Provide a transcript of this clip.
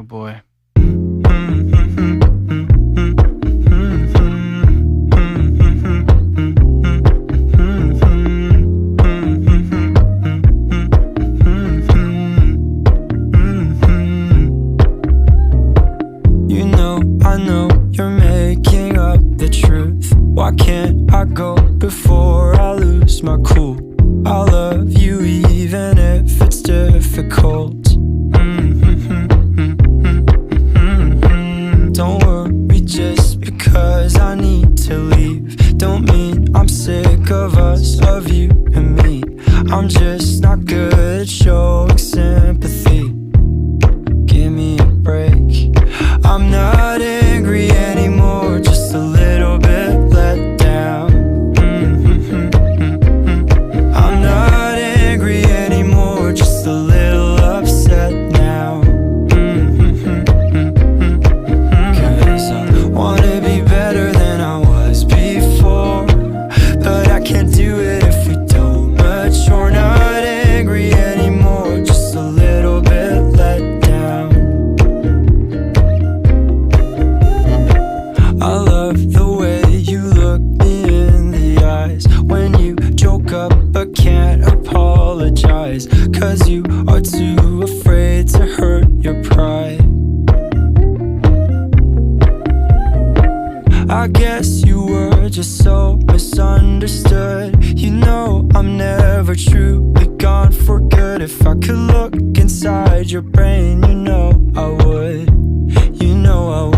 Oh boy. You know, I know you're making up the truth. Why can't I go before I lose my cool? I love you even if it's difficult. Don't worry just because I need to leave. Don't mean I'm sick of us, of you and me. I'm just not good at showing sympathy. Give me a break. I'm not angry anymore, just a little bit let down. I'm not angry anymore, just a little upset now. Cause I wanna be better than I was before, but I can't do it if we don't mature. Not angry anymore, just a little bit let down. I love the way you look me in the eyes when you joke up but can't apologize, cause you are too afraid to hurt your pride. I guess you were just so misunderstood. You know I'm never truly gone for good. If I could look inside your brain, you know I would. You know I